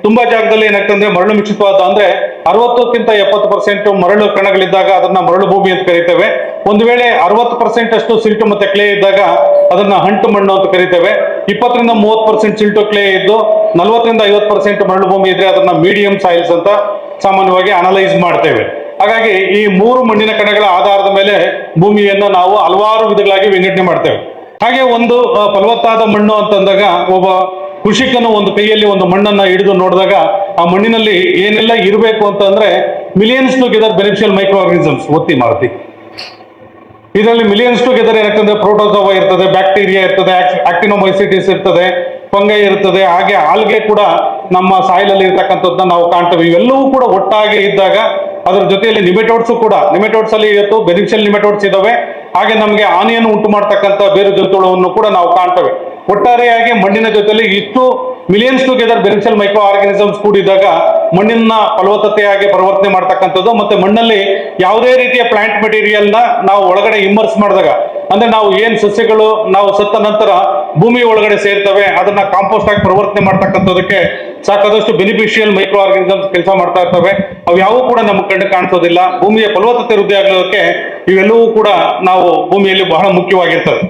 ತುಂಬಾ ಜಾಗದಲ್ಲಿ ಏನಾಗ್ತಂದ್ರೆ ಮರಳು ಮಿಶ್ರಿತವಾದ ಅಂದ್ರೆ 60ಕ್ಕಿಂತ 70% ಮರಳು ಕಣಗಳಿದ್ದಾಗ ಅದನ್ನ ಮರಳು ಭೂಮಿ ಅಂತ ಕರಿತೇವೆ. ಒಂದು ವೇಳೆ 60% ಅಷ್ಟು ಸಿಲ್ಟು ಮತ್ತೆ ಕ್ಲೇ ಇದ್ದಾಗ ಅದನ್ನ ಅಂಟು ಮಣ್ಣು ಅಂತ ಕರಿತೇವೆ. 20ರಿಂದ 30% ಸಿಲ್ಟು ಕ್ಲೇ ಇದ್ದು 40ರಿಂದ 50% ಮರಳು ಭೂಮಿ ಇದ್ರೆ ಅದನ್ನ ಮೀಡಿಯಂ ಸಾಯಿಲ್ಸ್ ಅಂತ ಸಾಮಾನ್ಯವಾಗಿ ಅನಲೈಸ್ ಮಾಡ್ತೇವೆ. ಹಾಗಾಗಿ ಈ 3 ಮಣ್ಣಿನ ಕಣಗಳ ಆಧಾರದ ಮೇಲೆ ಭೂಮಿಯನ್ನ ನಾವು ಹಲವಾರು ವಿಧಗಳಾಗಿ ವಿಂಗಡಣೆ ಮಾಡ್ತೇವೆ. ಹಾಗೆ ಒಂದು ಫಲವತ್ತಾದ ಮಣ್ಣು ಅಂತಂದಾಗ ಒಬ್ಬ ಕೃಷಿಕನು ಒಂದು ಕೈಯಲ್ಲಿ ಒಂದು ಮಣ್ಣನ್ನ ಹಿಡಿದು ನೋಡಿದಾಗ ಆ ಮಣ್ಣಿನಲ್ಲಿ ಏನೆಲ್ಲ ಇರಬೇಕು ಅಂತಂದ್ರೆ millions together beneficial micro organisms ಒತ್ತಿ ಮಾಡ್ತಿ. ಇದರಲ್ಲಿ ಮಿಲಿಯನ್ಸ್ ಟುಗೆದರ್ ಏನಂತಂದ್ರೆ ಪ್ರೋಟೋಜೋವಾ ಇರ್ತದೆ, ಬ್ಯಾಕ್ಟೀರಿಯಾ ಇರ್ತದೆ, ಆಕ್ಟಿನೋಮೈಸಿಟಿಸ್ ಇರ್ತದೆ, ಫಂಗೈ ಇರ್ತದೆ, ಹಾಗೆ ಆಲ್ಗೆ ಕೂಡ ನಮ್ಮ ಸಾಯಿಲ್ ಅಲ್ಲಿ ಇರ್ತಕ್ಕಂಥದ್ದನ್ನ ನಾವು ಕಾಣ್ತೇವೆ. ಇವೆಲ್ಲವೂ ಕೂಡ ಒಟ್ಟಾಗಿ ಇದ್ದಾಗ ಅದರ ಜೊತೆಯಲ್ಲಿ ನಿಮೆಟೋಡ್ಸ್ ಕೂಡ, ನಿಮೆಟೋಡ್ಸ್ ಅಲ್ಲಿ ಇವತ್ತು ಬೆನಿಫಿಷಿಯಲ್ ನಿಮೆಟೋಡ್ಸ್ ಇದಾವೆ, ಹಾಗೆ ನಮಗೆ ಹಾನಿಯನ್ನು ಉಂಟು ಮಾಡ್ತಕ್ಕಂಥ ಬೇರು ಜಂತುಗಳನ್ನು ಕೂಡ ನಾವು ಕಾಣ್ತೇವೆ. ಒಟ್ಟಾರೆಯಾಗಿ ಮಣ್ಣಿನ ಜೊತೆಲಿ ಇಷ್ಟು millions together beneficial micro organisms ಕೂಡಿದಾಗ ಮಣ್ಣಿನ ಫಲವತ್ತತೆಯಾಗಿ ಪರಿವರ್ತನೆ ಮಾಡ್ತಕ್ಕಂಥದ್ದು. ಮತ್ತೆ ಮಣ್ಣಲ್ಲಿ ಯಾವುದೇ ರೀತಿಯ ಪ್ಲಾಂಟ್ ಮೆಟೀರಿಯಲ್ ನ ನಾವು ಒಳಗಡೆ ಇಮ್ಮರ್ಸ್ ಮಾಡಿದಾಗ, ಅಂದ್ರೆ ನಾವು ಏನ್ ಸಸ್ಯಗಳು ನಾವು ಸತ್ತ ನಂತರ ಭೂಮಿ ಒಳಗಡೆ ಸೇರ್ತವೆ ಅದನ್ನ ಕಾಂಪೋಸ್ಟ್ ಆಗಿ ಪರಿವರ್ತನೆ ಮಾಡ್ತಕ್ಕಂಥದಕ್ಕೆ ಸಾಕಾದಷ್ಟು ಬೆನಿಫಿಷಿಯಲ್ ಮೈಕ್ರೋ ಆರ್ಗನಿಸಮ್ಸ್ ಕೆಲಸ ಮಾಡ್ತಾ ಇರ್ತವೆ. ಅವು ಯಾವೂ ಕೂಡ ನಮ್ಮ ಕಣ್ಣು ಕಾಣಿಸೋದಿಲ್ಲ. ಭೂಮಿಯ ಫಲವತ್ತತೆ ವೃದ್ಧಿ ಆಗೋದಕ್ಕೆ ಇವೆಲ್ಲವೂ ಕೂಡ ನಾವು ಭೂಮಿಯಲ್ಲಿ ಬಹಳ ಮುಖ್ಯವಾಗಿರ್ತದೆ.